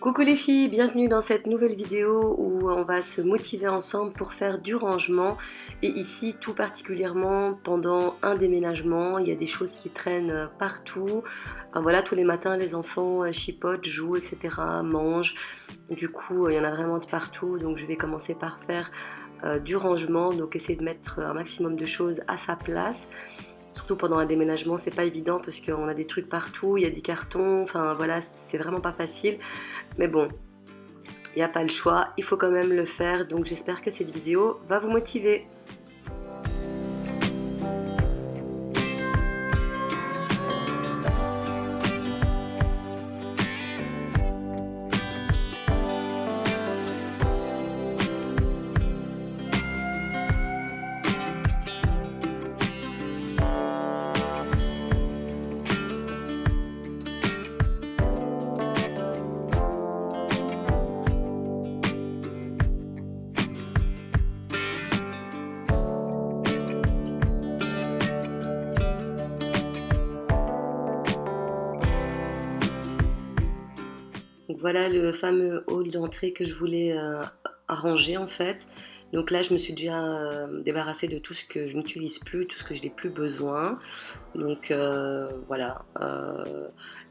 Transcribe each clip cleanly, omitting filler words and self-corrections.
Coucou les filles, bienvenue dans cette nouvelle vidéo où on va se motiver ensemble pour faire du rangement et ici tout particulièrement pendant un déménagement, il y a des choses qui traînent partout. Enfin, voilà, tous les matins les enfants chipotent, jouent, etc., mangent. Du coup, il y en a vraiment de partout, donc je vais commencer par faire du rangement, donc essayer de mettre un maximum de choses à sa place. Surtout pendant un déménagement, c'est pas évident parce qu'on a des trucs partout, il y a des cartons, enfin voilà, c'est vraiment pas facile. Mais bon, il n'y a pas le choix, il faut quand même le faire, donc j'espère que cette vidéo va vous motiver. Donc voilà le fameux hall d'entrée que je voulais arranger en fait. Donc là, je me suis déjà débarrassée de tout ce que je n'utilise plus, tout ce que je n'ai plus besoin. Donc voilà,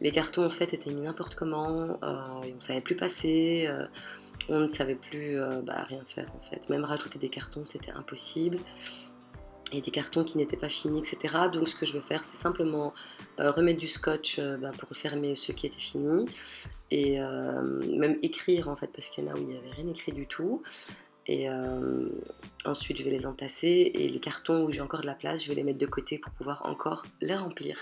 les cartons en fait étaient mis n'importe comment, et on ne savait plus passer, on ne savait plus rien faire en fait. Même rajouter des cartons, c'était impossible. Et des cartons qui n'étaient pas finis, etc. Donc ce que je vais faire, c'est simplement remettre du scotch pour refermer ceux qui étaient finis et même écrire en fait, parce qu'il y en a où il n'y avait rien écrit du tout. Et ensuite, je vais les entasser et les cartons où j'ai encore de la place, je vais les mettre de côté pour pouvoir encore les remplir.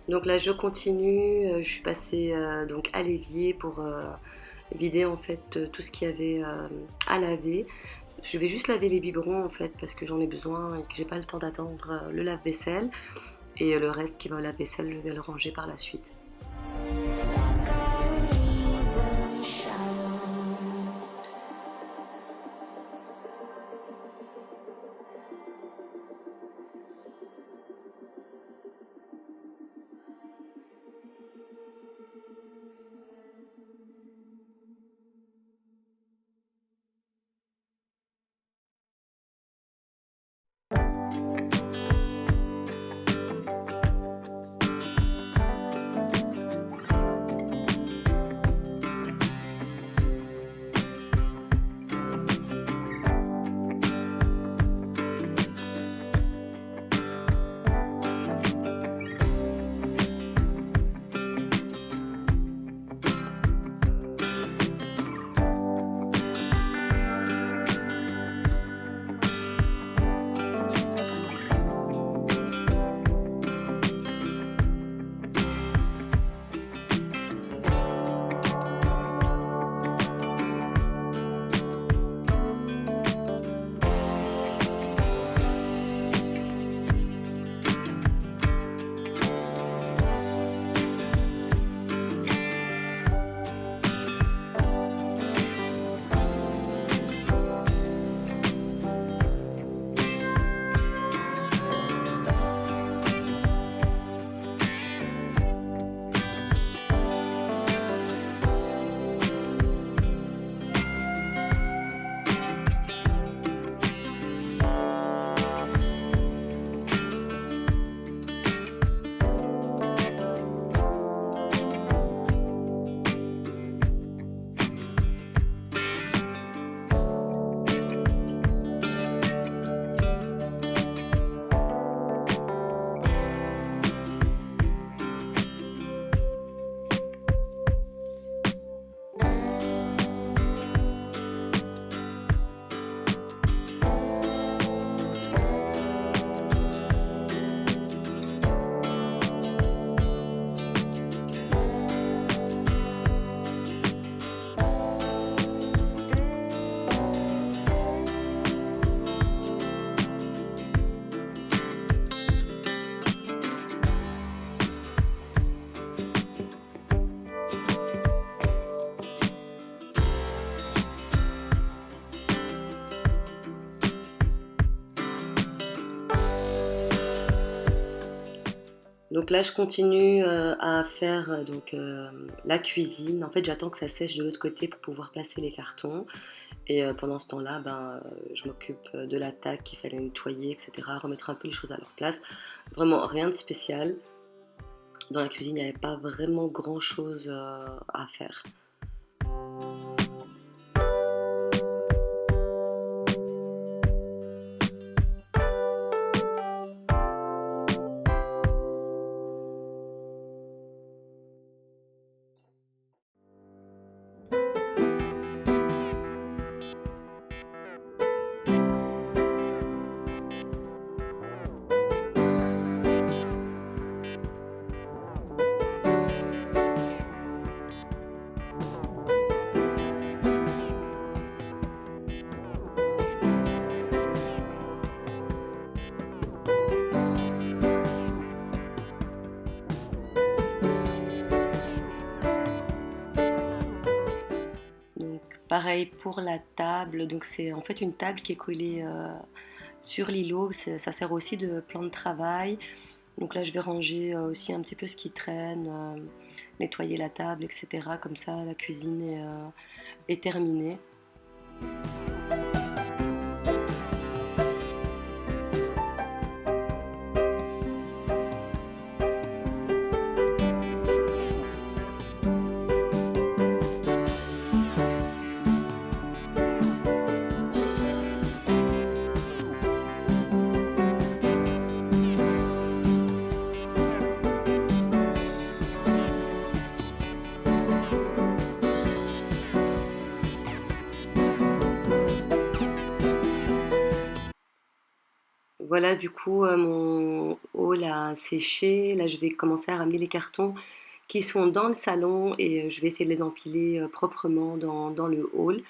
Donc là, je continue. Je suis passée donc à l'évier pour vider en fait tout ce qu'il y avait à laver. Je vais juste laver les biberons en fait parce que j'en ai besoin et que j'ai pas le temps d'attendre le lave-vaisselle. Et le reste qui va au lave-vaisselle, je vais le ranger par la suite. Donc là, je continue à faire la cuisine. En fait, j'attends que ça sèche de l'autre côté pour pouvoir placer les cartons. Et pendant ce temps-là, je m'occupe de la table qu'il fallait nettoyer, etc. Remettre un peu les choses à leur place. Vraiment rien de spécial. Dans la cuisine, il n'y avait pas vraiment grand-chose à faire. Donc pareil pour la table. Donc c'est en fait une table qui est collée sur l'îlot. Ça sert aussi de plan de travail. Donc là, je vais ranger aussi un petit peu ce qui traîne, nettoyer la table, etc. Comme ça, la cuisine est terminée. Voilà, du coup, mon hall a séché. Là, je vais commencer à ramener les cartons qui sont dans le salon et je vais essayer de les empiler proprement dans le hall.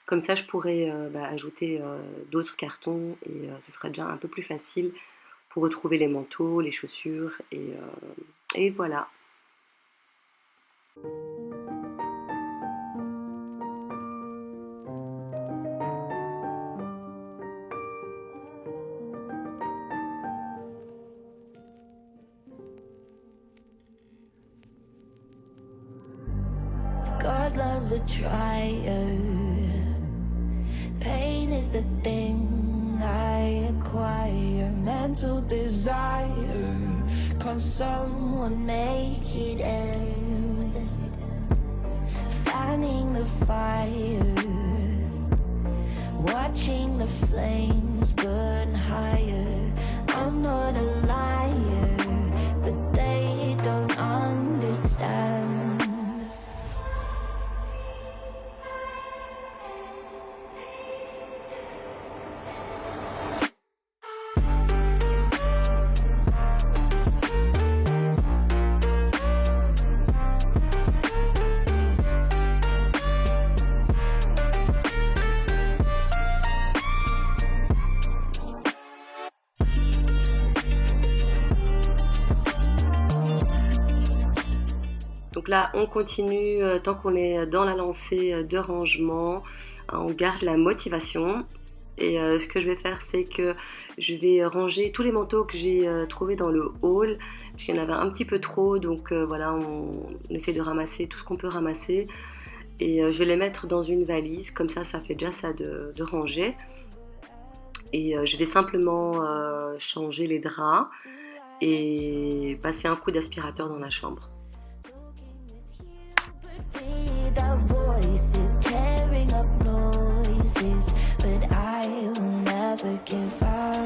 Comme ça, je pourrais ajouter d'autres cartons et ce sera déjà un peu plus facile pour retrouver les manteaux, les chaussures et voilà. God loves a trier. Pain is the thing I acquire. Mental desire. Can someone make it end? Fanning the fire. Watching the flames burn higher. I'm not a liar, but they don't understand. Donc là, on continue tant qu'on est dans la lancée de rangement, on garde la motivation. Et ce que je vais faire, c'est que je vais ranger tous les manteaux que j'ai trouvés dans le hall, puisqu'il y en avait un petit peu trop, donc voilà, on essaie de ramasser tout ce qu'on peut ramasser. Et je vais les mettre dans une valise, comme ça fait déjà ça de ranger. Et je vais simplement changer les draps et passer un coup d'aspirateur dans la chambre. Without voices, tearing up noises, but I'll never give up.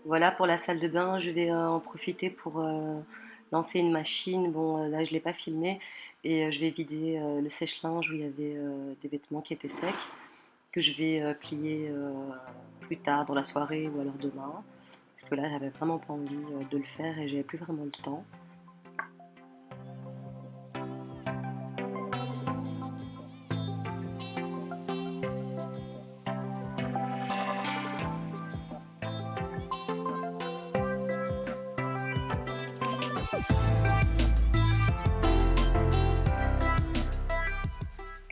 Voilà pour la salle de bain, je vais en profiter pour lancer une machine. Bon, là je ne l'ai pas filmé et je vais vider le sèche-linge où il y avait des vêtements qui étaient secs, que je vais plier plus tard dans la soirée ou alors demain. Parce que là j'avais vraiment pas envie de le faire et j'avais plus vraiment le temps.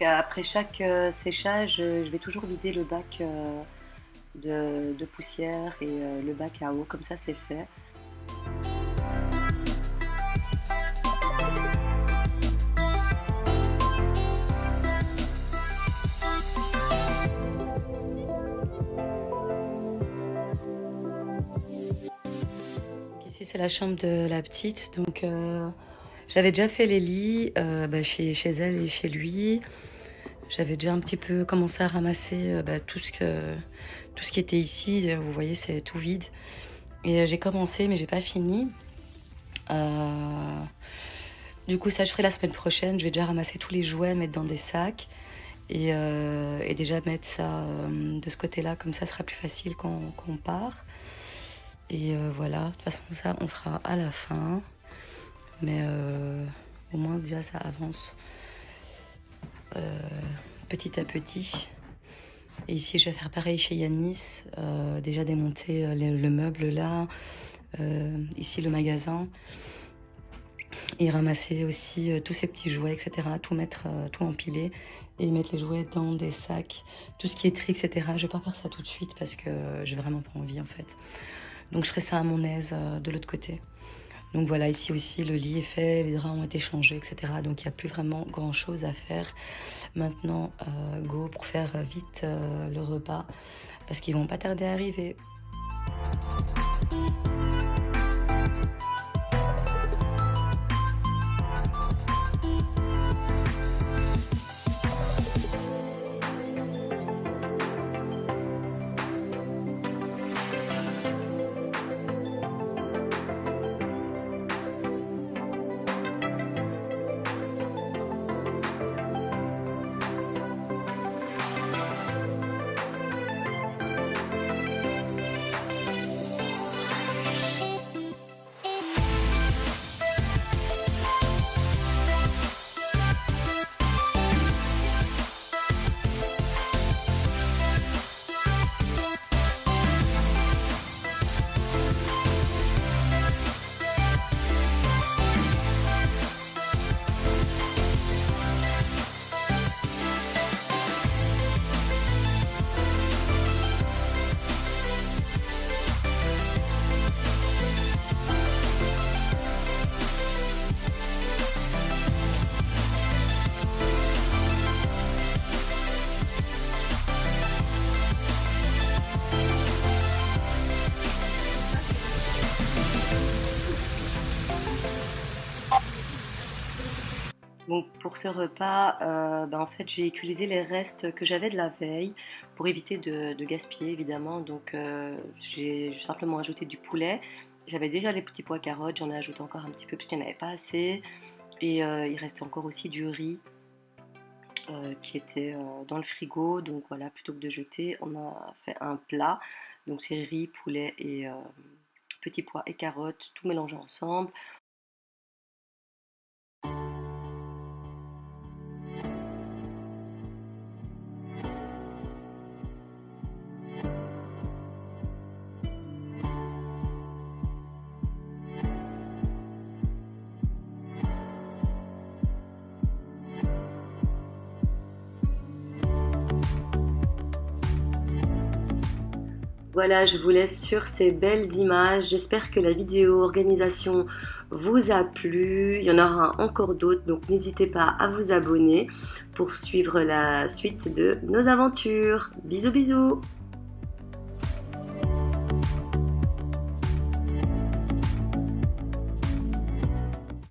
Après chaque séchage, je vais toujours vider le bac de poussière et le bac à eau, comme ça c'est fait. Ici c'est la chambre de la petite, donc j'avais déjà fait les lits chez elle et chez lui. J'avais déjà un petit peu commencé à ramasser tout ce qui était ici. Vous voyez, c'est tout vide. Et j'ai commencé, mais j'ai pas fini. Du coup, ça, je ferai la semaine prochaine. Je vais déjà ramasser tous les jouets, mettre dans des sacs. Et déjà mettre ça de ce côté-là. Comme ça sera plus facile quand on part. Et voilà, de toute façon, ça, on fera à la fin. Mais au moins, déjà, ça avance. Petit à petit. Et ici, je vais faire pareil chez Yanis. Déjà démonter le meuble là. Ici, le magasin. Et ramasser aussi tous ces petits jouets, etc. Tout mettre, tout empiler. Et mettre les jouets dans des sacs. Tout ce qui est tri, etc. Je vais pas faire ça tout de suite parce que j'ai vraiment pas envie en fait. Donc je ferai ça à mon aise de l'autre côté. Donc voilà, ici aussi, le lit est fait, les draps ont été changés, etc. Donc il n'y a plus vraiment grand-chose à faire. Maintenant, go pour faire vite le repas, parce qu'ils vont pas tarder à arriver. Donc pour ce repas, en fait, j'ai utilisé les restes que j'avais de la veille pour éviter de gaspiller évidemment. Donc j'ai simplement ajouté du poulet. J'avais déjà les petits pois carottes, j'en ai ajouté encore un petit peu parce qu'il n'y en avait pas assez. Et il restait encore aussi du riz qui était dans le frigo. Donc voilà, plutôt que de jeter, on a fait un plat. Donc c'est riz, poulet et petits pois et carottes, tout mélangé ensemble. Voilà, je vous laisse sur ces belles images. J'espère que la vidéo organisation vous a plu. Il y en aura encore d'autres, donc n'hésitez pas à vous abonner pour suivre la suite de nos aventures. Bisous bisous!